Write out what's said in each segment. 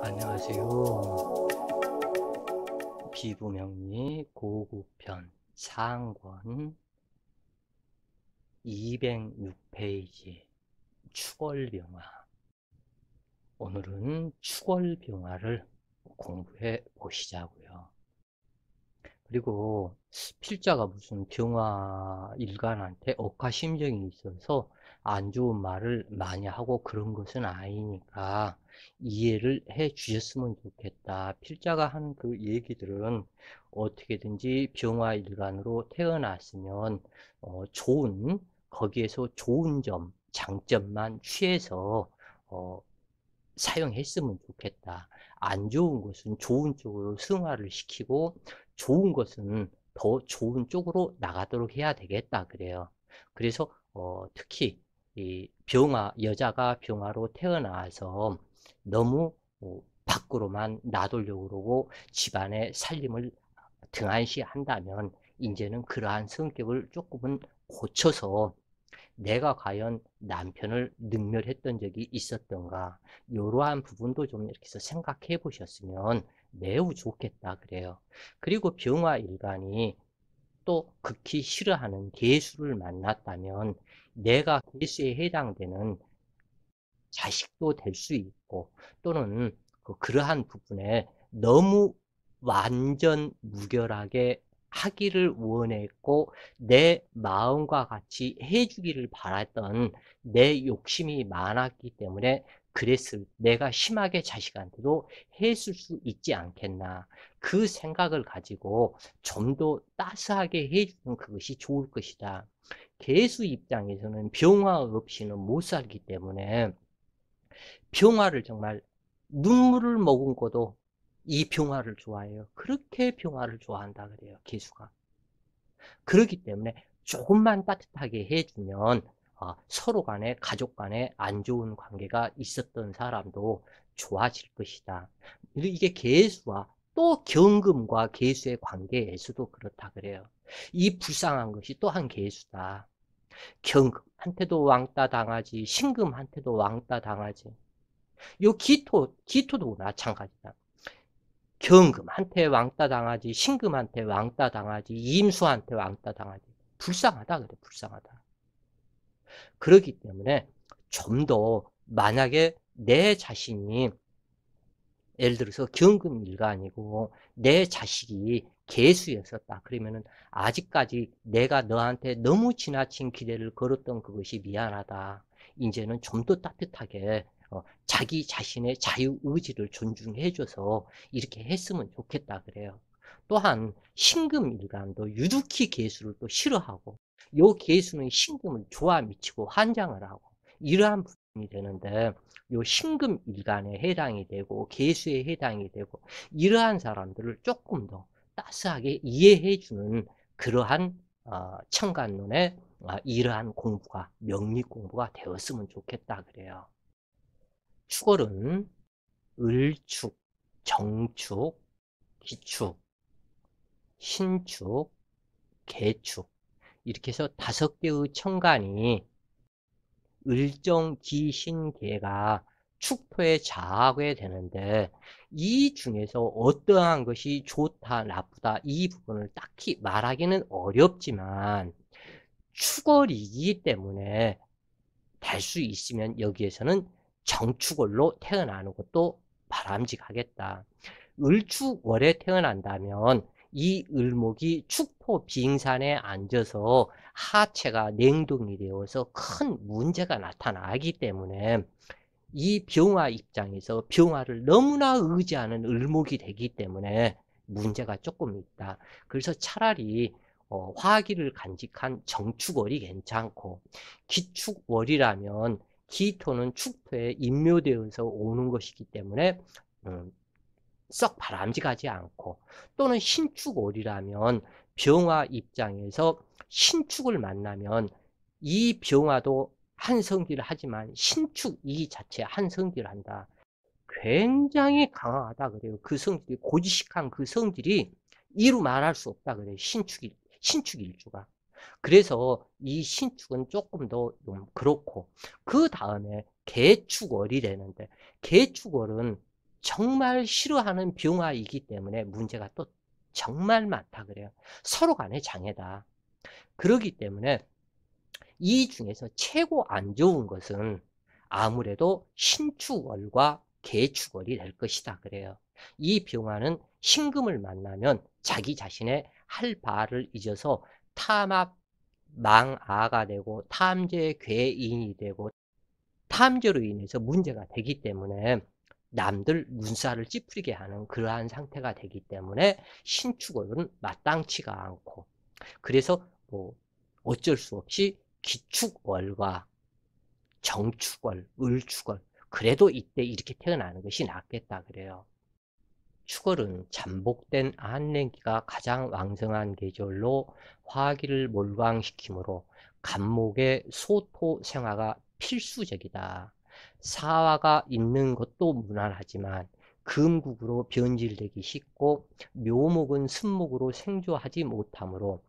안녕하세요. 피부명리 고급편 상권 206페이지 축월병화. 오늘은 축월병화를 공부해 보시자고요. 그리고 필자가 무슨 병화 일간한테 억하심정이 있어서 안 좋은 말을 많이 하고 그런 것은 아니니까 이해를 해 주셨으면 좋겠다. 필자가 하는 그 얘기들은 어떻게든지 병화 일간으로 태어났으면 좋은, 거기에서 좋은 점, 장점만 취해서 사용했으면 좋겠다. 안 좋은 것은 좋은 쪽으로 승화를 시키고 좋은 것은 더 좋은 쪽으로 나가도록 해야 되겠다 그래요. 그래서 특히 이 여자가 병화로 태어나서 너무 밖으로만 놔두려고 그러고 집안의 살림을 등한시 한다면 이제는 그러한 성격을 조금은 고쳐서 내가 과연 남편을 능멸했던 적이 있었던가, 이러한 부분도 좀 이렇게 해서 생각해 보셨으면 매우 좋겠다 그래요. 그리고 병화일간이 또 극히 싫어하는 개수를 만났다면 내가 개수에 해당되는 자식도 될 수 있고, 또는 그러한 부분에 너무 완전 무결하게 하기를 원했고 내 마음과 같이 해주기를 바랐던 내 욕심이 많았기 때문에 내가 심하게 자식한테도 했을 수 있지 않겠나. 그 생각을 가지고 좀 더 따스하게 해주는 그것이 좋을 것이다. 개수 입장에서는 병화 없이는 못 살기 때문에 병화를 정말 눈물을 머금고도 이 병화를 좋아해요. 그렇게 병화를 좋아한다 그래요, 개수가. 그렇기 때문에 조금만 따뜻하게 해주면 서로 간에, 가족 간에 안 좋은 관계가 있었던 사람도 좋아질 것이다. 이게 개수와 또 경금과 개수의 관계에서도 그렇다 그래요. 이 불쌍한 것이 또한 개수다. 경금한테도 왕따 당하지, 신금한테도 왕따 당하지. 요 기토도 마찬가지다. 경금한테 왕따 당하지, 신금한테 왕따 당하지, 임수한테 왕따 당하지. 불쌍하다 그래, 불쌍하다. 그렇기 때문에 좀 더 만약에 내 자신이 예를 들어서 경금일간이고 내 자식이 개수였었다. 그러면은 아직까지 내가 너한테 너무 지나친 기대를 걸었던 그것이 미안하다. 이제는 좀 더 따뜻하게 자기 자신의 자유의지를 존중해줘서 이렇게 했으면 좋겠다 그래요. 또한 신금일간도 유독히 개수를 또 싫어하고 요 개수는 신금을 좋아 미치고 환장을 하고 이러한 부분이 되는데 요 신금일간에 해당이 되고 개수에 해당이 되고 이러한 사람들을 조금 더 따스하게 이해해주는 그러한 청간론의 이러한 공부가 명리 공부가 되었으면 좋겠다 그래요. 축월은 을축, 정축, 기축, 신축, 개축 이렇게 해서 5개의 청간이 을정기신계가 축토에 자하게 되는데 이 중에서 어떠한 것이 좋다 나쁘다 이 부분을 딱히 말하기는 어렵지만 축월이기 때문에 될 수 있으면 여기에서는 정축월로 태어나는 것도 바람직하겠다. 을축월에 태어난다면 이 을목이 축토 빙산에 앉아서 하체가 냉동이 되어서 큰 문제가 나타나기 때문에 이 병화 입장에서 병화를 너무나 의지하는 을목이 되기 때문에 문제가 조금 있다. 그래서 차라리 화기를 간직한 정축월이 괜찮고 기축월이라면 기토는 축토에 인묘되어서 오는 것이기 때문에 썩 바람직하지 않고 또는 신축월이라면 병화 입장에서 신축을 만나면 이 병화도 한성기를 하지만 신축 이 자체 한성기를 한다. 굉장히 강하다 그래요. 그 성질이 고지식한 그 성질이 이루 말할 수 없다 그래요. 신축 일주가. 그래서 이 신축은 조금 더 그렇고 그 다음에 개축월이 되는데 개축월은 정말 싫어하는 병화이기 때문에 문제가 또 정말 많다 그래요. 서로 간의 장애다. 그러기 때문에 이 중에서 최고 안 좋은 것은 아무래도 신축월과 개축월이 될 것이다 그래요. 이 병화는 신금을 만나면 자기 자신의 할 바를 잊어서 탐압 망아가 되고 탐죄 괴인이 되고 탐죄로 인해서 문제가 되기 때문에 남들 눈살을 찌푸리게 하는 그러한 상태가 되기 때문에 신축월은 마땅치가 않고, 그래서 뭐 어쩔 수 없이 기축월과 정축월, 을축월, 그래도 이때 이렇게 태어나는 것이 낫겠다 그래요. 축월은 잠복된 안랭기가 가장 왕성한 계절로 화기를 몰광시키므로 간목의 소토 생화가 필수적이다. 사화가 있는 것도 무난하지만 금국으로 변질되기 쉽고 묘목은 습목으로 생조하지 못하므로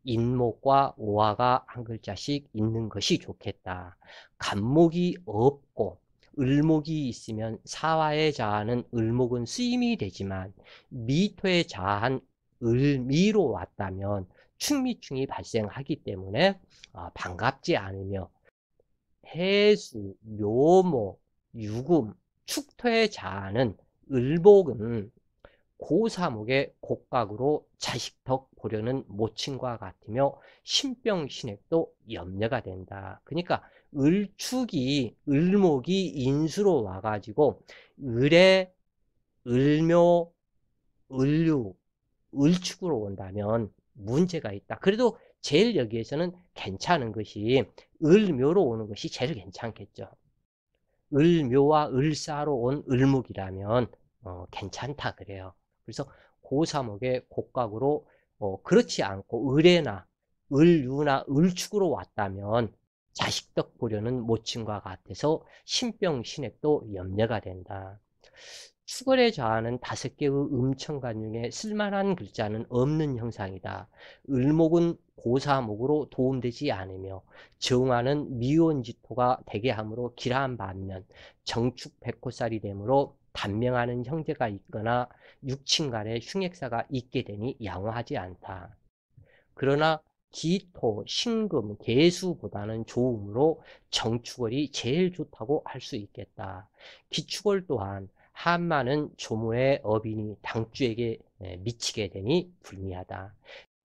인목과 오화가 한 글자씩 있는 것이 좋겠다. 간목이 없고 을목이 있으면 사화에 자하는 을목은 쓰임이 되지만 미토에 자한 을미로 왔다면 충미충이 발생하기 때문에 반갑지 않으며 해수, 묘목, 유금, 축토에 자하는 을목은 고사목의 곡각으로 자식덕 보려는 모친과 같으며 신병신액도 염려가 된다. 그러니까 을축이 을목이 인수로 와가지고 을의 을묘, 을류, 을축으로 온다면 문제가 있다. 그래도 제일 여기에서는 괜찮은 것이 을묘로 오는 것이 제일 괜찮겠죠. 을묘와 을사로 온 을목이라면 괜찮다 그래요. 그래서 고사목의 곡각으로 그렇지 않고 을에나 을유나 을축으로 왔다면 자식덕 보려는 모친과 같아서 신병신액도 염려가 된다. 축월에 자하는 5개의 음천간 중에 쓸만한 글자는 없는 형상이다. 을목은 고사목으로 도움되지 않으며 정화는 미온지토가 되게 하므로 길한 반면 정축 백호살이 되므로 단명하는 형제가 있거나 육친간의 흉액사가 있게 되니 양호하지 않다. 그러나 기토, 신금, 개수보다는 좋으므로 정축월이 제일 좋다고 할 수 있겠다. 기축월 또한 한마는 조모의 어빈이 당주에게 미치게 되니 불미하다.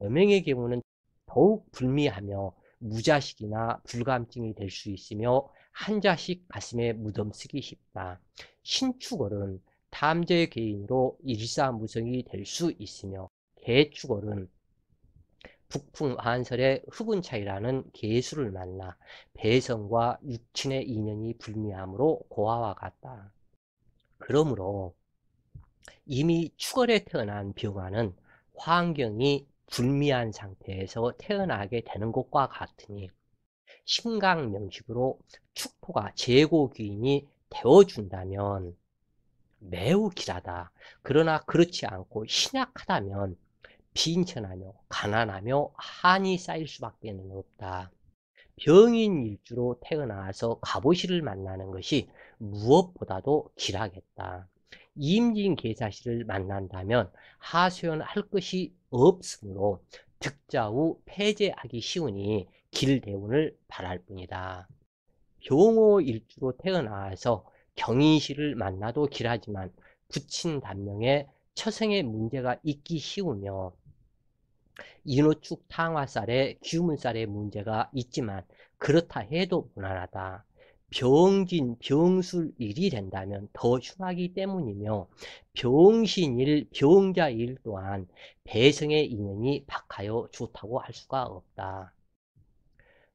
여명의 경우는 더욱 불미하며 무자식이나 불감증이 될 수 있으며 한 자식 가슴에 무덤쓰기 쉽다. 신축월은 탐죄 개인으로 일사무성이 될 수 있으며 개축월은 북풍한설의 흑운 차이라는 계수를 만나 배성과 육친의 인연이 불미하므로 고아와 같다. 그러므로 이미 축월에 태어난 병화는 환경이 불미한 상태에서 태어나게 되는 것과 같으니 신강명식으로 축토가 제고귀인이 되어준다면 매우 길하다. 그러나 그렇지 않고 신약하다면 빈천하며 가난하며 한이 쌓일 수밖에 없다. 병인 일주로 태어나서 갑오씨를 만나는 것이 무엇보다도 길하겠다. 임진계사씨를 만난다면 하소연할 것이 없으므로 득자후 폐제하기 쉬우니 길대운을 바랄 뿐이다. 병호 일주로 태어나서 경인씨를 만나도 길하지만 부친 단명에 처생의 문제가 있기 쉬우며 인호축 탕화살에 귀문살에 문제가 있지만 그렇다 해도 무난하다. 병진, 병술일이 된다면 더 흉하기 때문이며 병신일, 병자일 또한 배성의 인연이 박하여 좋다고 할 수가 없다.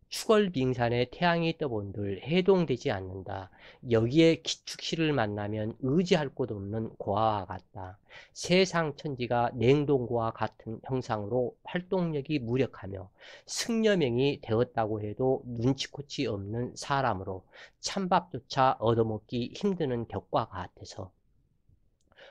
축월빙산에 태양이 떠본들 해동되지 않는다. 여기에 기축시를 만나면 의지할 곳 없는 고아와 같다. 세상 천지가 냉동고와 같은 형상으로 활동력이 무력하며 승려명이 되었다고 해도 눈치코치 없는 사람으로 찬밥조차 얻어먹기 힘드는 격과 같아서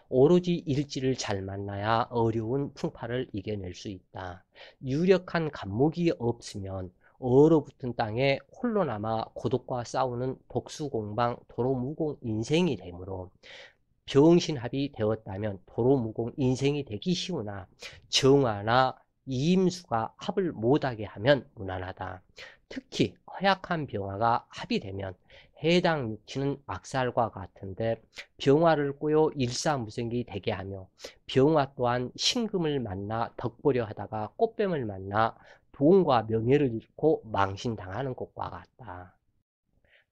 오로지 일지를 잘 만나야 어려운 풍파를 이겨낼 수 있다. 유력한 간목이 없으면 얼어붙은 땅에 홀로 남아 고독과 싸우는 독수공방 도로무공 인생이 되므로 병신합이 되었다면 도로무공 인생이 되기 쉬우나 정화나 이임수가 합을 못하게 하면 무난하다. 특히 허약한 병화가 합이 되면 해당 육치는 악살과 같은데 병화를 꼬여 일사무생이 되게 하며 병화 또한 신금을 만나 덕보려 하다가 꽃뱀을 만나 돈과 명예를 잃고 망신당하는 것과 같다.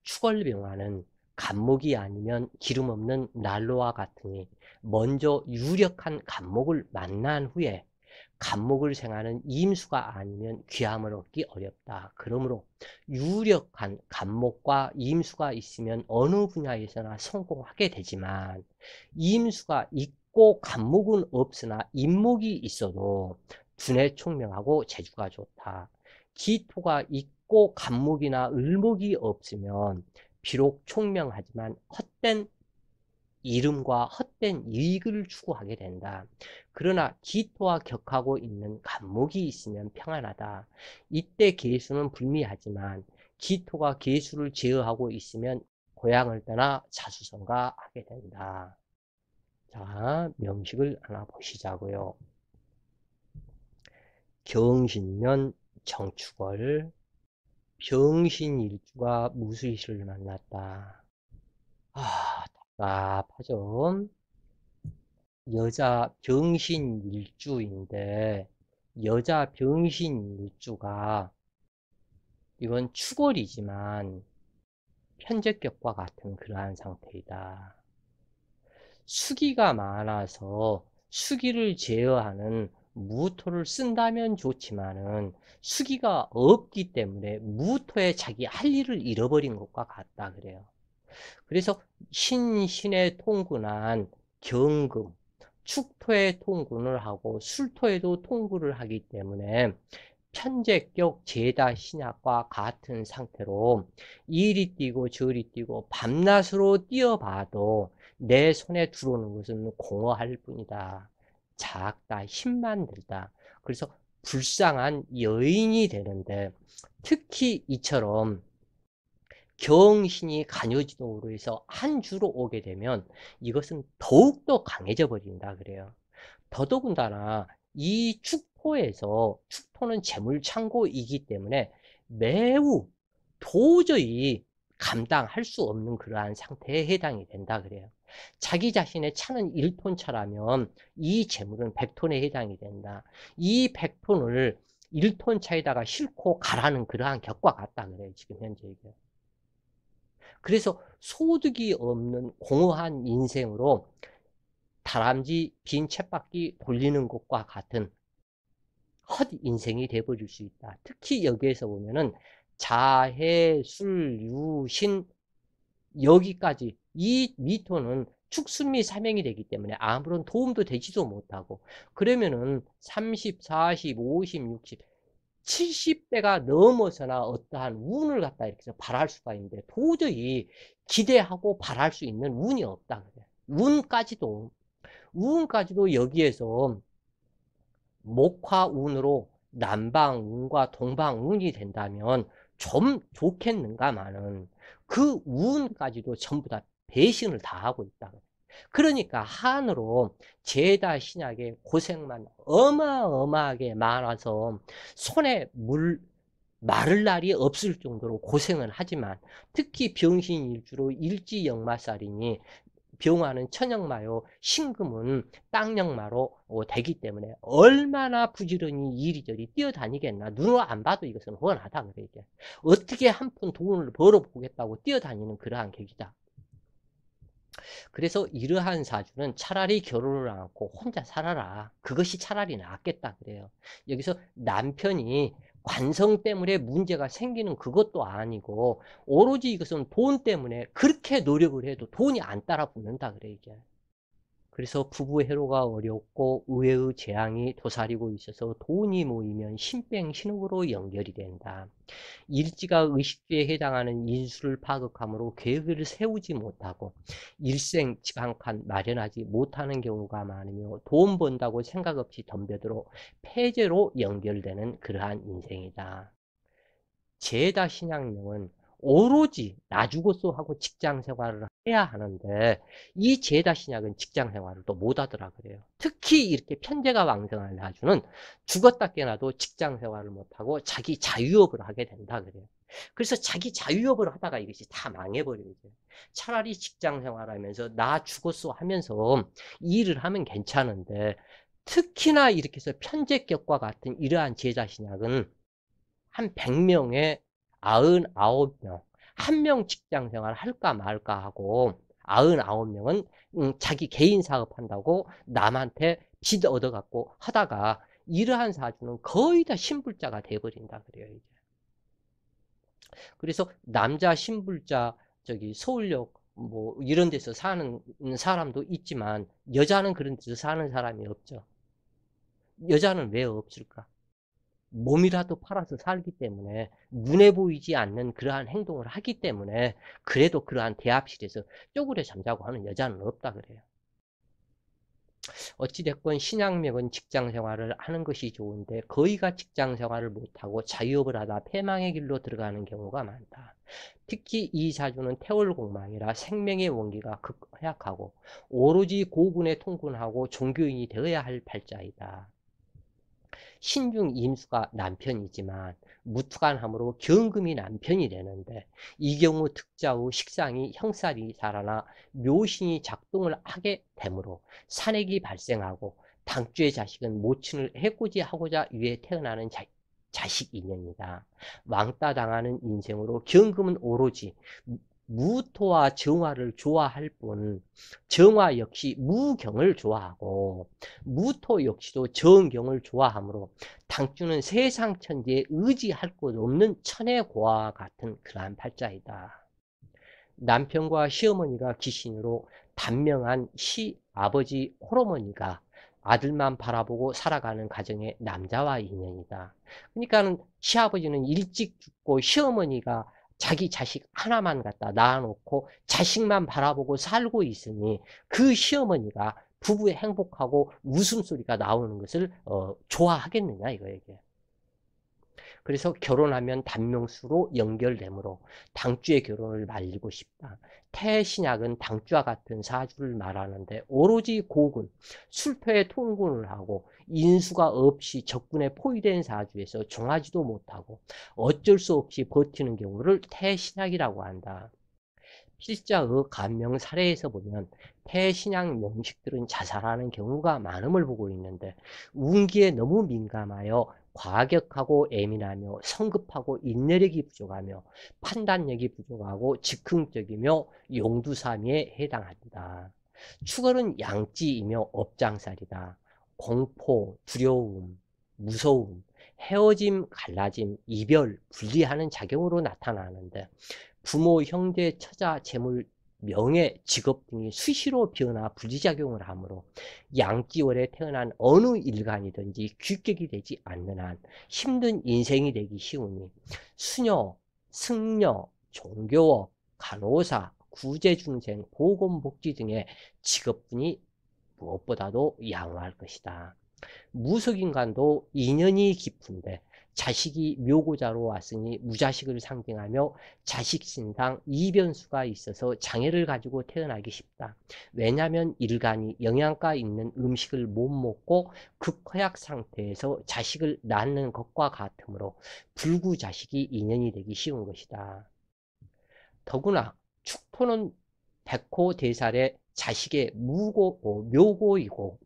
축월병화는 간목이 아니면 기름 없는 난로와 같으니 먼저 유력한 간목을 만난 후에 간목을 생하는 임수가 아니면 귀함을 얻기 어렵다. 그러므로 유력한 간목과 임수가 있으면 어느 분야에서나 성공하게 되지만 임수가 있고 간목은 없으나 임목이 있어도 두뇌 총명하고 재주가 좋다. 기토가 있고 간목이나 을목이 없으면 비록 총명하지만 헛된 이름과 헛된 이익을 추구하게 된다. 그러나 기토와 격하고 있는 간목이 있으면 평안하다. 이때 계수는 불미하지만 기토가 계수를 제어하고 있으면 고향을 떠나 자수성가하게 된다. 자, 명식을 하나 보시자고요. 경신년 정축월 병신일주가 무수일을 만났다. 답답하죠. 여자 병신일주인데 여자 병신일주가 이건 축월이지만 편제격과 같은 그러한 상태이다. 수기가 많아서 수기를 제어하는 무토를 쓴다면 좋지만은 수기가 없기 때문에 무토에 자기 할 일을 잃어버린 것과 같다 그래요. 그래서 신신에 통근한 경금, 축토에 통근을 하고 술토에도 통근을 하기 때문에 편제격 제다 신약과 같은 상태로 이리 뛰고 저리 뛰고 밤낮으로 뛰어봐도 내 손에 들어오는 것은 공허할 뿐이다. 작다, 힘만 들다. 그래서 불쌍한 여인이 되는데 특히 이처럼 경신이 간여지동으로 해서 한 주로 오게 되면 이것은 더욱더 강해져 버린다 그래요. 더더군다나 이 축토는 재물창고이기 때문에 매우 도저히 감당할 수 없는 그러한 상태에 해당이 된다 그래요. 자기 자신의 차는 1톤 차라면 이 재물은 100톤에 해당이 된다. 이 100톤을 1톤 차에다가 싣고 가라는 그러한 격과 같다 그래요. 지금 현재 이게. 그래서 소득이 없는 공허한 인생으로 다람쥐 빈 쳇바퀴 돌리는 것과 같은 헛 인생이 돼버릴 수 있다. 특히 여기에서 보면은 자해, 술, 유, 신 여기까지 이 미토는 축순미 사명이 되기 때문에 아무런 도움도 되지도 못하고 그러면은 30, 40, 50, 60, 70대가 넘어서나 어떠한 운을 갖다 이렇게 발할 수가 있는데 도저히 기대하고 발할 수 있는 운이 없다 그래. 운까지도 여기에서 목화운으로 남방운과 동방운이 된다면 좀 좋겠는가마는 그 운까지도 전부 다 배신을 다 하고 있다. 그러니까 한으로 제다 신약의 고생만 어마어마하게 많아서 손에 마를 날이 없을 정도로 고생을 하지만 특히 병신일주로 일지역마살이니 병화는 천역마요, 신금은 땅역마로 되기 때문에 얼마나 부지런히 이리저리 뛰어다니겠나. 눈으로 안 봐도 이것은 훤하다. 그래 이게. 어떻게 한 푼 돈을 벌어보겠다고 뛰어다니는 그러한 격이다. 그래서 이러한 사주는 차라리 결혼을 안 하고 혼자 살아라. 그것이 차라리 낫겠다 그래요. 여기서 남편이 관성 때문에 문제가 생기는 그것도 아니고 오로지 이것은 돈 때문에 그렇게 노력을 해도 돈이 안 따라 붙는다 그래 이게. 그래서 부부 회로가 어렵고 의외의 재앙이 도사리고 있어서 돈이 모이면 신병신옥으로 연결이 된다. 일지가 의식주에 해당하는 인수를 파극함으로 계획을 세우지 못하고 일생 지방칸 마련하지 못하는 경우가 많으며 돈 번다고 생각 없이 덤벼들어 폐재로 연결되는 그러한 인생이다. 제다 신약명은 오로지 나 죽었소 하고 직장 생활을 해야 하는데 이 제다 신약은 직장 생활을 또 못하더라 그래요. 특히 이렇게 편재가 왕성한 사주는 죽었다 깨나도 직장 생활을 못하고 자기 자유업을 하게 된다 그래요. 그래서 자기 자유업을 하다가 이것이 다 망해버려요. 차라리 직장 생활하면서 나 죽었소 하면서 일을 하면 괜찮은데, 특히나 이렇게 해서 편재격과 같은 이러한 제자 신약은 한 100명에 99명, 한 명 직장 생활 할까 말까 하고 99명은 자기 개인 사업한다고 남한테 빚 얻어갖고 하다가 이러한 사주는 거의 다 신불자가 돼버린다 그래요. 이제. 그래서 남자 신불자 저기 서울역 뭐 이런 데서 사는 사람도 있지만 여자는 그런 데서 사는 사람이 없죠. 여자는 왜 없을까? 몸이라도 팔아서 살기 때문에 눈에 보이지 않는 그러한 행동을 하기 때문에 그래도 그러한 대합실에서 쪼그려 잠자고 하는 여자는 없다 그래요. 어찌됐건 신앙명은 직장 생활을 하는 것이 좋은데 거의가 직장 생활을 못하고 자유업을 하다 패망의 길로 들어가는 경우가 많다. 특히 이 사주는 태월공망이라 생명의 원기가 극허약하고 오로지 고군에 통군하고 종교인이 되어야 할 팔자이다. 신중 임수가 남편이지만 무투간함으로 경금이 남편이 되는데 이 경우 특자후 식상이 형살이 자라나 묘신이 작동을 하게 되므로 산액이 발생하고 당주의 자식은 모친을 해코지하고자 위해 태어나는 자식 인연이다. 왕따 당하는 인생으로 경금은 오로지 무토와 정화를 좋아할 뿐 정화 역시 무경을 좋아하고 무토 역시도 정경을 좋아하므로 당주는 세상 천지에 의지할 것 없는 천혜고와 같은 그러한 팔자이다. 남편과 시어머니가 귀신으로 단명한 시아버지 홀어머니가 아들만 바라보고 살아가는 가정의 남자와 인연이다. 그러니까 시아버지는 일찍 죽고 시어머니가 자기 자식 하나만 갖다 낳아놓고 자식만 바라보고 살고 있으니 그 시어머니가 부부의 행복하고 웃음소리가 나오는 것을 좋아하겠느냐 이거예요. 그래서 결혼하면 단명수로 연결되므로 당주의 결혼을 말리고 싶다. 태신약은 당주와 같은 사주를 말하는데 오로지 고군, 술토에 통군을 하고 인수가 없이 적군에 포위된 사주에서 종하지도 못하고 어쩔 수 없이 버티는 경우를 태신약이라고 한다. 필자의 간명 사례에서 보면 태신약 명식들은 자살하는 경우가 많음을 보고 있는데 운기에 너무 민감하여 과격하고 예민하며 성급하고 인내력이 부족하며 판단력이 부족하고 즉흥적이며 용두사미에 해당한다. 축월은 양지이며 업장살이다. 공포, 두려움, 무서움, 헤어짐, 갈라짐, 이별, 분리하는 작용으로 나타나는데 부모, 형제, 처자, 재물, 명예, 직업 등이 수시로 변화, 부지작용을 하므로 양지월에 태어난 어느 일간이든지 규격이 되지 않는 한 힘든 인생이 되기 쉬우니 수녀, 승려, 종교업, 간호사, 구제중생, 보건복지 등의 직업군이 무엇보다도 양호할 것이다. 무속인간도 인연이 깊은데 자식이 묘고자로 왔으니 무자식을 상징하며 자식신상 이변수가 있어서 장애를 가지고 태어나기 쉽다. 왜냐하면 일간이 영양가 있는 음식을 못 먹고 극허약 상태에서 자식을 낳는 것과 같으므로 불구자식이 인연이 되기 쉬운 것이다. 더구나 축토는 백호대살의 자식의 묘고이고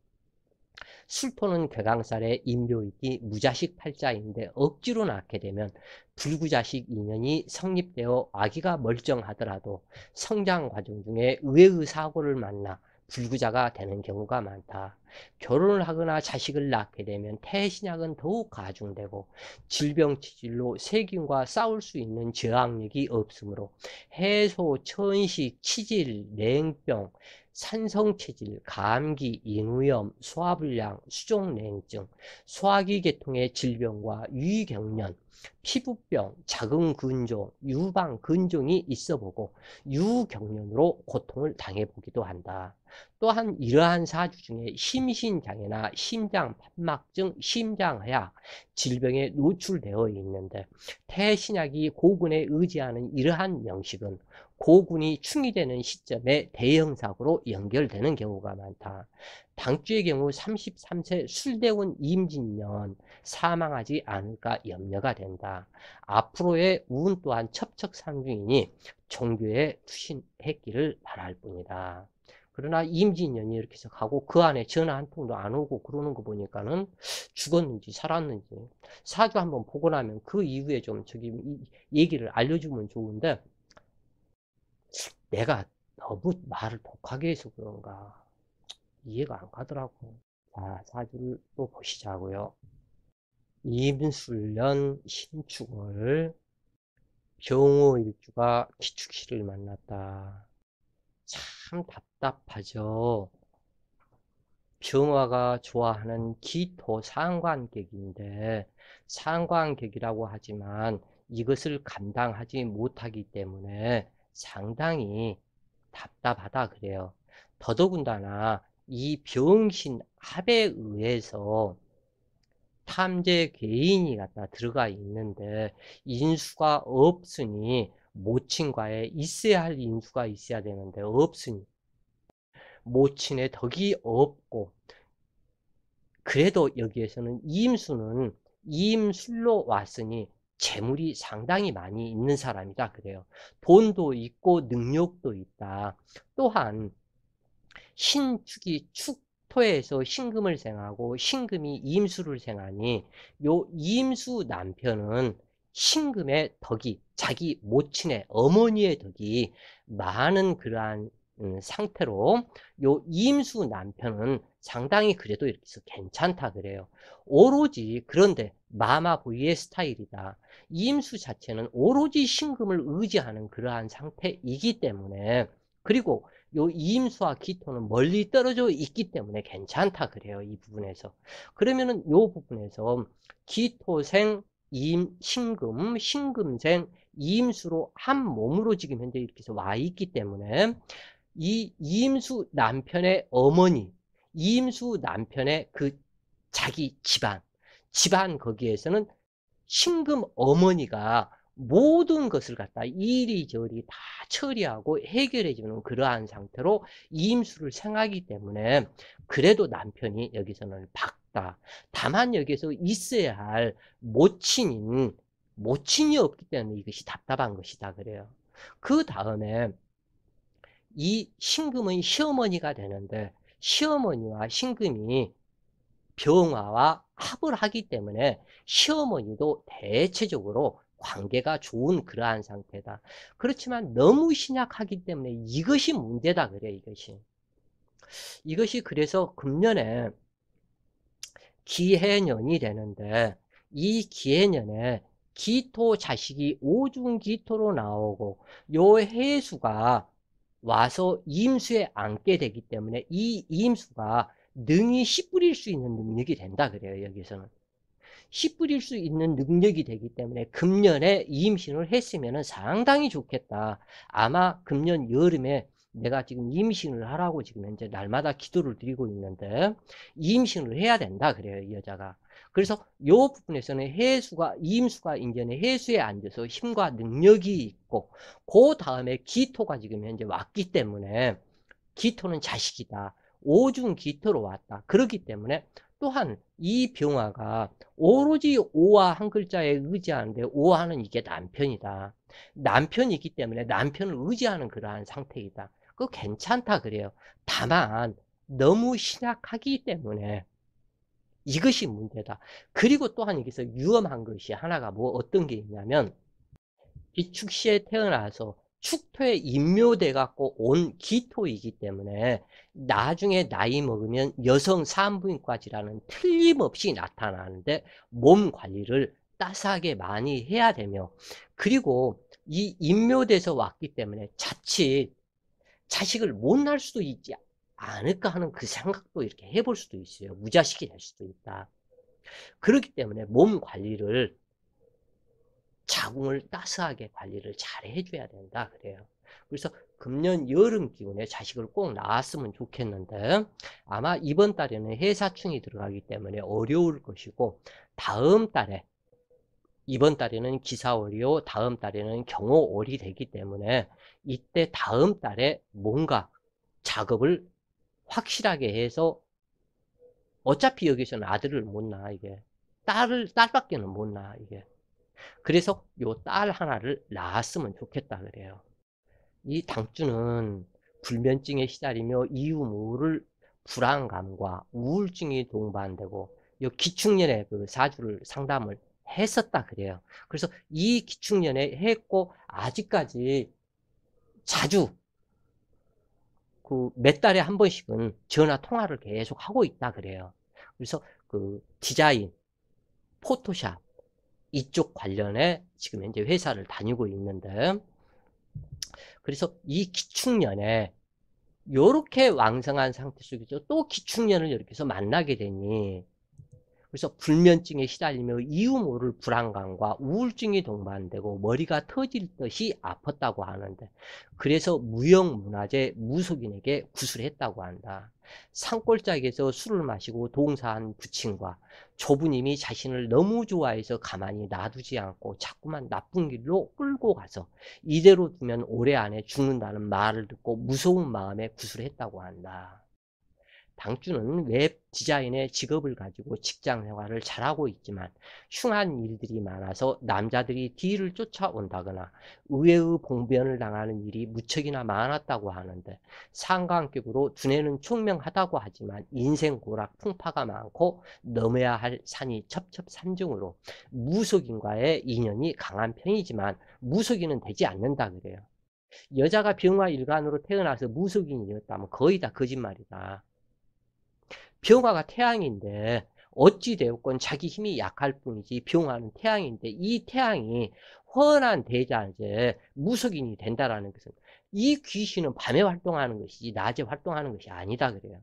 술토는 괴강살의 인묘이기 무자식 팔자인데 억지로 낳게 되면 불구자식 인연이 성립되어 아기가 멀쩡하더라도 성장 과정 중에 의외의 사고를 만나 불구자가 되는 경우가 많다. 결혼을 하거나 자식을 낳게 되면 태신약은 더욱 가중되고 질병치질로 세균과 싸울 수 있는 저항력이 없으므로 해소, 천식, 치질, 냉병, 산성체질, 감기, 인후염, 소화불량, 수족냉증, 소화기 계통의 질병과 유의경련, 피부병, 자궁근종, 유방근종이 있어 보고 유경련으로 고통을 당해 보기도 한다. 또한 이러한 사주 중에 심신장애나 심장판막증, 심장하약, 질병에 노출되어 있는데 태신약이 고군에 의지하는 이러한 명식은 고군이 충이되는 시점에 대형사고로 연결되는 경우가 많다. 당주의 경우 33세 술대운 임진년 사망하지 않을까 염려가 된다. 앞으로의 운 또한 첩척상중이니 종교에 투신했기를 바랄 뿐이다. 그러나 임진년이 이렇게 해서 가고 그 안에 전화 한 통도 안 오고 그러는 거 보니까는 죽었는지 살았는지 사주 한번 보고 나면 그 이후에 좀 저기 얘기를 알려주면 좋은데 내가 너무 말을 독하게 해서 그런가 이해가 안 가더라고. 자, 사주를 또 보시자고요. 임술년 신축을 병호일주가 기축시를 만났다. 참 답답하죠. 병화가 좋아하는 기토 상관격인데 상관격이라고 하지만 이것을 감당하지 못하기 때문에 상당히 답답하다 그래요. 더더군다나 이 병신 합에 의해서 탐재 개인이 갖다 들어가 있는데 인수가 없으니 모친과에 있어야 할 인수가 있어야 되는데 없으니 모친의 덕이 없고 그래도 여기에서는 임수는 임술로 왔으니 재물이 상당히 많이 있는 사람이다 그래요. 돈도 있고 능력도 있다. 또한 신축이 축토에서 신금을 생하고 신금이 임수를 생하니 요 임수 남편은 신금의 덕이 자기 모친의 어머니의 덕이 많은 그러한 상태로 요 임수 남편은 상당히 그래도 이렇게 해서 괜찮다 그래요. 오로지 그런데 마마보이의 스타일이다. 임수 자체는 오로지 신금을 의지하는 그러한 상태이기 때문에 그리고 요 임수와 기토는 멀리 떨어져 있기 때문에 괜찮다 그래요. 이 부분에서. 그러면은 요 부분에서 기토생 신금, 신금생 임수로 한 몸으로 지금 현재 이렇게 해서 와 있기 때문에 이 임수 남편의 어머니, 임수 남편의 그 자기 집안 거기에서는 신금 어머니가 모든 것을 갖다 이리저리 다 처리하고 해결해 주는 그러한 상태로 이임수를 생하기 때문에 그래도 남편이 여기서는 밝다. 다만 여기서 있어야 할 모친이 없기 때문에 이것이 답답한 것이다 그래요. 그 다음에 이 신금은 시어머니가 되는데 시어머니와 신금이 병화와 합을 하기 때문에 시어머니도 대체적으로 관계가 좋은 그러한 상태다. 그렇지만 너무 신약하기 때문에 이것이 문제다 그래 이것이 그래서 금년에 기해년이 되는데 이 기해년에 기토 자식이 오중기토로 나오고 요 해수가 와서 임수에 앉게 되기 때문에 이 임수가 능히 씨 뿌릴 수 있는 능력이 된다 그래요. 여기서는 씨 뿌릴 수 있는 능력이 되기 때문에 금년에 임신을 했으면 상당히 좋겠다. 아마 금년 여름에 내가 지금 임신을 하라고 지금 현재 날마다 기도를 드리고 있는데 임신을 해야 된다 그래요. 이 여자가. 그래서 이 부분에서는 임수가 인전에 해수에 앉아서 힘과 능력이 있고 그 다음에 기토가 지금 현재 왔기 때문에 기토는 자식이다. 오중 기토로 왔다. 그렇기 때문에 또한 이 병화가 오로지 오화 한 글자에 의지하는데 오화는 이게 남편이다. 남편이기 때문에 남편을 의지하는 그러한 상태이다. 그거 괜찮다 그래요. 다만 너무 신약하기 때문에 이것이 문제다. 그리고 또한 여기서 위험한 것이 하나가 뭐 어떤 게 있냐면 비축시에 태어나서 축토에 인묘돼 갖고 온 기토이기 때문에 나중에 나이 먹으면 여성 산부인과 질환은 틀림없이 나타나는데 몸 관리를 따스하게 많이 해야 되며 그리고 이 인묘돼서 왔기 때문에 자칫 자식을 못 낳을 수도 있지 않을까 하는 그 생각도 이렇게 해볼 수도 있어요. 무자식이 될 수도 있다. 그렇기 때문에 몸 관리를 자궁을 따스하게 관리를 잘 해줘야 된다 그래요. 그래서 금년 여름 기운에 자식을 꼭 낳았으면 좋겠는데 아마 이번 달에는 해사충이 들어가기 때문에 어려울 것이고 다음 달에 이번 달에는 기사월이요 다음 달에는 경호월이 되기 때문에 이때 다음 달에 뭔가 작업을 확실하게 해서 어차피 여기서는 아들을 못 낳아 이게 딸밖에는 못 낳아 이게. 그래서 요 딸 하나를 낳았으면 좋겠다 그래요. 이 당주는 불면증에 시달리며 이유 모를 불안감과 우울증이 동반되고 요 기축년에 그 사주를 상담을 했었다 그래요. 그래서 이 기축년에 했고 아직까지 자주 그 몇 달에 한 번씩은 전화 통화를 계속 하고 있다 그래요. 그래서 그 디자인, 포토샵 이쪽 관련해 지금 현재 회사를 다니고 있는데 그래서 이 기축년에 요렇게 왕성한 상태 속에서 또 기축년을 이렇게 해서 만나게 되니 그래서 불면증에 시달리며 이유 모를 불안감과 우울증이 동반되고 머리가 터질 듯이 아팠다고 하는데 그래서 무형문화재 무속인에게 구술했다고 한다. 산골짜기에서 술을 마시고 동사한 부친과 조부님이 자신을 너무 좋아해서 가만히 놔두지 않고 자꾸만 나쁜 길로 끌고 가서 이대로 두면 올해 안에 죽는다는 말을 듣고 무서운 마음에 구술했다고 한다. 당주는 웹 디자인의 직업을 가지고 직장 생활을 잘하고 있지만 흉한 일들이 많아서 남자들이 뒤를 쫓아온다거나 의외의 봉변을 당하는 일이 무척이나 많았다고 하는데 상관격으로 두뇌는 총명하다고 하지만 인생고락 풍파가 많고 넘어야 할 산이 첩첩산중으로 무속인과의 인연이 강한 편이지만 무속인은 되지 않는다 그래요. 여자가 병화 일간으로 태어나서 무속인이 되었다면 거의 다 거짓말이다. 병화가 태양인데 어찌 되었건 자기 힘이 약할 뿐이지 병화는 태양인데 이 태양이 훤한 대자재 무속인이 된다라는 것은 이 귀신은 밤에 활동하는 것이지 낮에 활동하는 것이 아니다 그래요.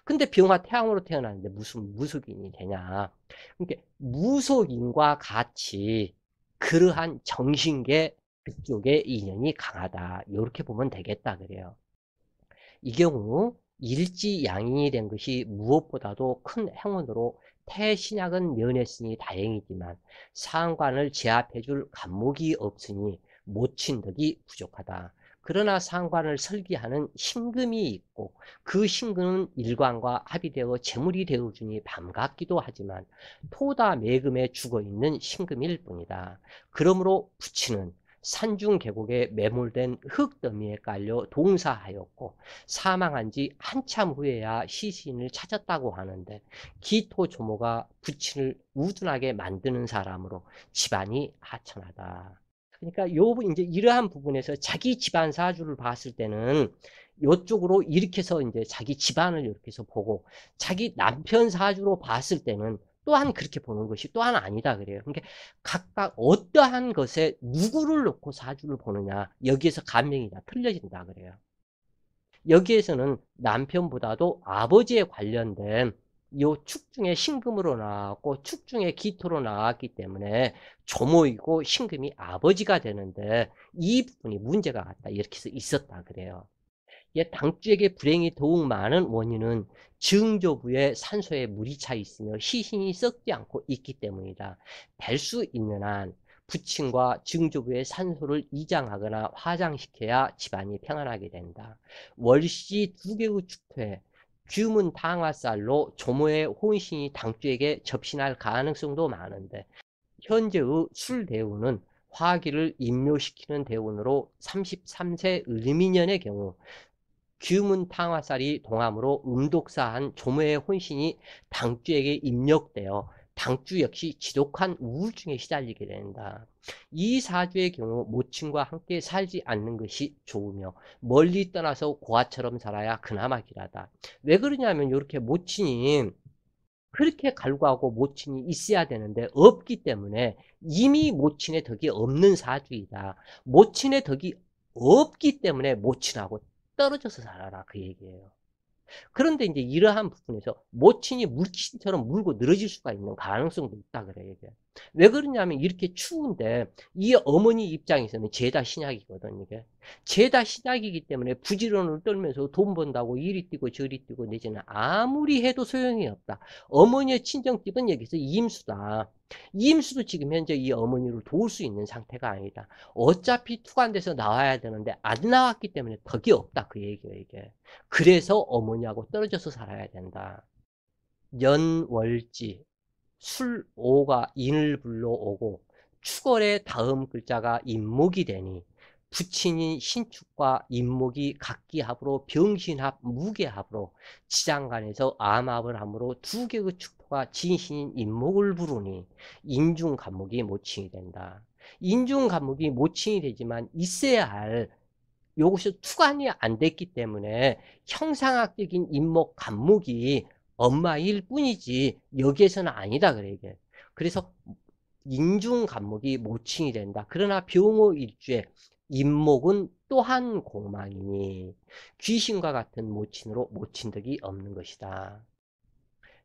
근데 병화 태양으로 태어났는데 무슨 무속인이 되냐. 그러니까 무속인과 같이 그러한 정신계 그쪽의 인연이 강하다. 이렇게 보면 되겠다 그래요. 이 경우 일지양인이 된 것이 무엇보다도 큰 행운으로 태신약은 면했으니 다행이지만 상관을 제압해줄 간목이 없으니 모친 덕이 부족하다. 그러나 상관을 설계하는 신금이 있고 그 신금은 일관과 합의되어 재물이 되어주니 반갑기도 하지만 토다 매금에 죽어있는 신금일 뿐이다. 그러므로 부치는 산중 계곡에 매몰된 흙더미에 깔려 동사하였고 사망한 지 한참 후에야 시신을 찾았다고 하는데 기토 조모가 부친을 우둔하게 만드는 사람으로 집안이 하천하다. 그러니까 요 이제 이러한 부분에서 자기 집안 사주를 봤을 때는 요쪽으로 이렇게 해서 이제 자기 집안을 이렇게 해서 보고 자기 남편 사주로 봤을 때는 또한 그렇게 보는 것이 또한 아니다 그래요. 그러니까 각각 어떠한 것에 누구를 놓고 사주를 보느냐 여기에서 감명이 다 틀려진다 그래요. 여기에서는 남편보다도 아버지에 관련된 요 축중에 신금으로 나왔고 축중에 기토로 나왔기 때문에 조모이고 신금이 아버지가 되는데 이 부분이 문제가 같다 이렇게 해서 있었다 그래요. 당주에게 불행이 더욱 많은 원인은 증조부에 산소에 물이 차 있으며 시신이 썩지 않고 있기 때문이다. 될 수 있는 한 부친과 증조부의 산소를 이장하거나 화장시켜야 집안이 평안하게 된다. 월시 두 개의 축토에 규문 당화살로 조모의 혼신이 당주에게 접신할 가능성도 많은데 현재의 술대운은 화기를 임묘시키는 대운으로 33세 을미년의 경우 규문 탕화살이 동함으로 음독사한 조모의 혼신이 당주에게 입력되어 당주 역시 지독한 우울증에 시달리게 된다. 이 사주의 경우 모친과 함께 살지 않는 것이 좋으며 멀리 떠나서 고아처럼 살아야 그나마 길하다. 왜 그러냐면 이렇게 모친이 그렇게 갈구하고 모친이 있어야 되는데 없기 때문에 이미 모친의 덕이 없는 사주이다. 모친의 덕이 없기 때문에 모친하고 떨어져서 살아라 그 얘기예요. 그런데 이제 이러한 부분에서 모친이 물귀신처럼 물고 늘어질 수가 있는 가능성도 있다 그래 이게. 왜 그러냐면 이렇게 추운데 이 어머니 입장에서는 죄다 신약이거든 이게. 죄다 신약이기 때문에 부지런을 떨면서 돈 번다고 이리 뛰고 저리 뛰고 내지는 아무리 해도 소용이 없다. 어머니의 친정집은 여기서 이임수다. 이임수도 지금 현재 이 어머니를 도울 수 있는 상태가 아니다. 어차피 투관돼서 나와야 되는데 안 나왔기 때문에 덕이 없다 그 얘기예요 이게. 그래서 어머니하고 떨어져서 살아야 된다. 연월지 술오가 인을 불러오고 축월의 다음 글자가 임목이 되니 부친인 신축과 임목이 각기합으로 병신합 무계합으로 지장간에서 암합을 함으로 두 개의 축토가 진신인 임목을 부르니 인중간목이 모칭이 된다. 인중간목이 모칭이 되지만 있어야 할 요것이 투관이 안 됐기 때문에 형상학적인 임목 간목이 엄마일 뿐이지 여기에서는 아니다 그래 이게. 그래서 인중 간목이 모칭이 된다. 그러나 병호 일주에 임목은 또한 공망이니 귀신과 같은 모친으로 모친 덕이 없는 것이다.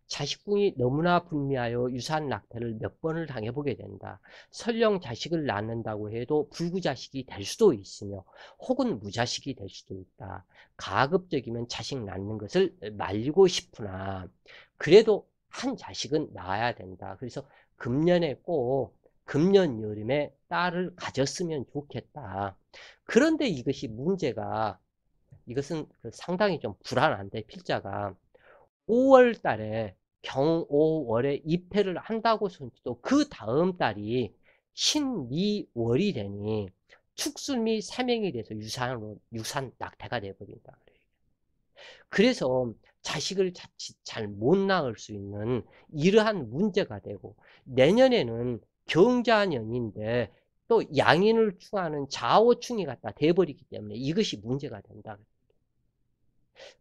자식궁이 너무나 불미하여 유산 낙태를 몇 번을 당해보게 된다. 설령 자식을 낳는다고 해도 불구자식이 될 수도 있으며 혹은 무자식이 될 수도 있다. 가급적이면 자식 낳는 것을 말리고 싶으나 그래도 한 자식은 낳아야 된다. 그래서 금년에 꼭 금년 여름에 딸을 가졌으면 좋겠다. 그런데 이것이 문제가 이것은 상당히 좀 불안한데 필자가 5월 달에 경오월에 입회를 한다고 손치도 그 다음 달이 신미월이 되니 축술미 삼행이 돼서 유산 낙태가 돼버린다. 그래서 자식을 자칫 잘 못 낳을 수 있는 이러한 문제가 되고 내년에는 경자년인데 또 양인을 충하는 자오충이 갖다 돼버리기 때문에 이것이 문제가 된다.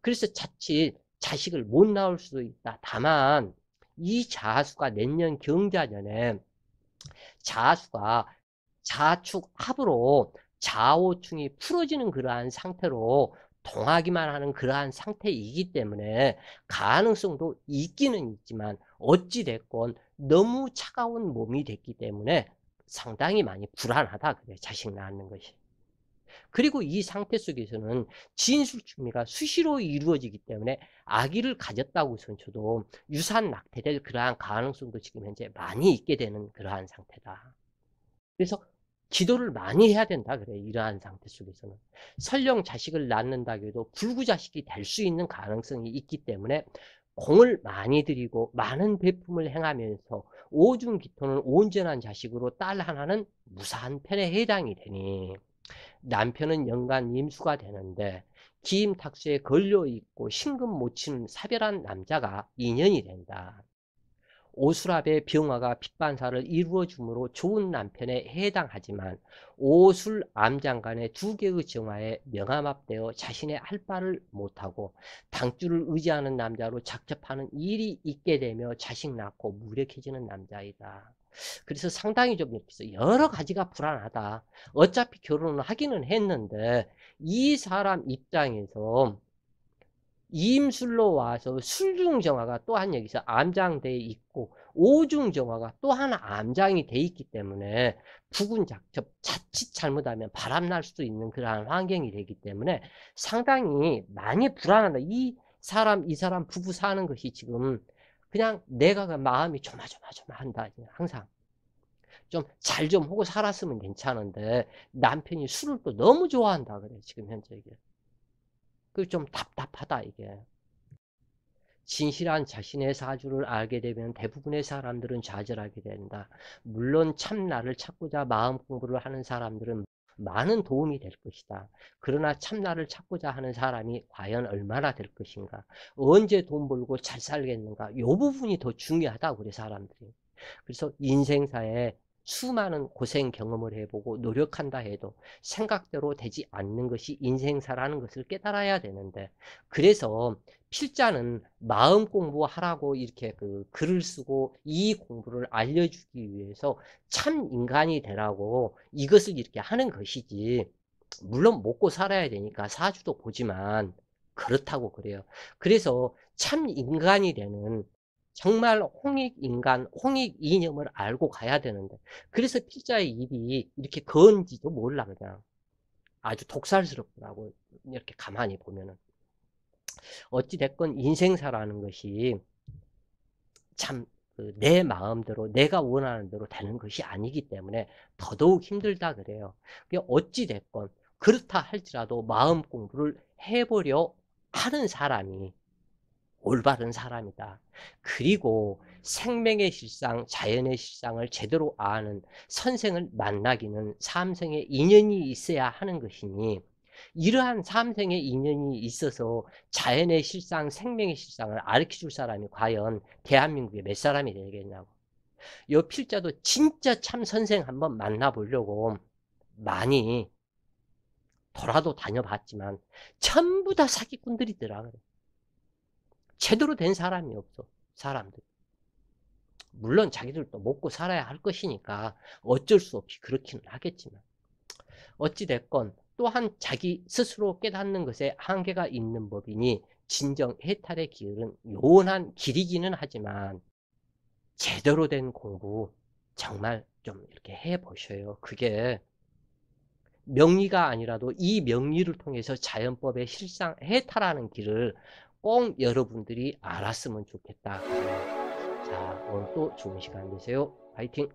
그래서 자칫 자식을 못 낳을 수도 있다. 다만 이 자수가 내년 경자년에 자수가 자축합으로 자오충이 풀어지는 그러한 상태로 동하기만 하는 그러한 상태이기 때문에 가능성도 있기는 있지만 어찌됐건 너무 차가운 몸이 됐기 때문에 상당히 많이 불안하다 그래 자식 낳는 것이. 그리고 이 상태 속에서는 진술충미가 수시로 이루어지기 때문에 아기를 가졌다고 손쳐도 유산 낙태될 그러한 가능성도 지금 현재 많이 있게 되는 그러한 상태다. 그래서 기도를 많이 해야 된다 그래 이러한 상태 속에서는. 설령 자식을 낳는다고 해도 불구자식이 될 수 있는 가능성이 있기 때문에 공을 많이 들이고 많은 배품을 행하면서 오중기토는 온전한 자식으로 딸 하나는 무사한 편에 해당이 되니 남편은 연간 임수가 되는데 기임탁수에 걸려있고 신금 못 치는 사별한 남자가 인연이 된다. 오술합의 병화가 핏반사를 이루어주므로 좋은 남편에 해당하지만 오술 암장간의 두 개의 정화에 명암합되어 자신의 할 바를 못하고 당주를 의지하는 남자로 작접하는 일이 있게 되며 자식 낳고 무력해지는 남자이다. 그래서 상당히 좀 여러 가지가 불안하다. 어차피 결혼을 하기는 했는데 이 사람 입장에서 임술로 와서 술중정화가 또한 여기서 암장돼 있고 오중정화가 또 하나 암장이 돼 있기 때문에 부군작접 자칫 잘못하면 바람날 수도 있는 그러한 환경이 되기 때문에 상당히 많이 불안하다. 이 사람 부부 사는 것이 지금 그냥 내가 그 마음이 조마조마조마한다. 항상 좀 잘 좀 하고 살았으면 괜찮은데 남편이 술을 또 너무 좋아한다 그래 지금 현재 이게. 그 좀 답답하다 이게. 진실한 자신의 사주를 알게 되면 대부분의 사람들은 좌절하게 된다. 물론 참나를 찾고자 마음 공부를 하는 사람들은 많은 도움이 될 것이다. 그러나 참나를 찾고자 하는 사람이 과연 얼마나 될 것인가? 언제 돈 벌고 잘 살겠는가? 이 부분이 더 중요하다고 그래 사람들이. 그래서 인생사에 수많은 고생 경험을 해보고 노력한다 해도 생각대로 되지 않는 것이 인생사라는 것을 깨달아야 되는데 그래서 필자는 마음 공부하라고 이렇게 글을 쓰고 이 공부를 알려주기 위해서 참 인간이 되라고 이것을 이렇게 하는 것이지 물론 먹고 살아야 되니까 사주도 보지만 그렇다고 그래요. 그래서 참 인간이 되는 정말 홍익인간, 홍익이념을 알고 가야 되는데, 그래서 필자의 입이 이렇게 건지도 몰라, 그냥. 아주 독살스럽더라고, 이렇게 가만히 보면은. 어찌됐건 인생사라는 것이 참, 내 마음대로, 내가 원하는 대로 되는 것이 아니기 때문에 더더욱 힘들다 그래요. 어찌됐건, 그렇다 할지라도 마음 공부를 해보려 하는 사람이 올바른 사람이다. 그리고 생명의 실상, 자연의 실상을 제대로 아는 선생을 만나기는 삼생의 인연이 있어야 하는 것이니, 이러한 삼생의 인연이 있어서 자연의 실상, 생명의 실상을 가르쳐줄 사람이 과연 대한민국에 몇 사람이 되겠냐고. 요 필자도 진짜 참 선생 한번 만나보려고 많이 돌아도 다녀봤지만 전부 다 사기꾼들이더라. 제대로 된 사람이 없어, 사람들. 물론 자기들도 먹고 살아야 할 것이니까 어쩔 수 없이 그렇기는 하겠지만, 어찌됐건 또한 자기 스스로 깨닫는 것에 한계가 있는 법이니 진정 해탈의 길은 요원한 길이기는 하지만 제대로 된 공부 정말 좀 이렇게 해보셔요. 그게 명리가 아니라도 이 명리를 통해서 자연법의 실상 해탈하는 길을 꼭 여러분들이 알았으면 좋겠다. 자, 오늘 또 좋은 시간 되세요. 파이팅!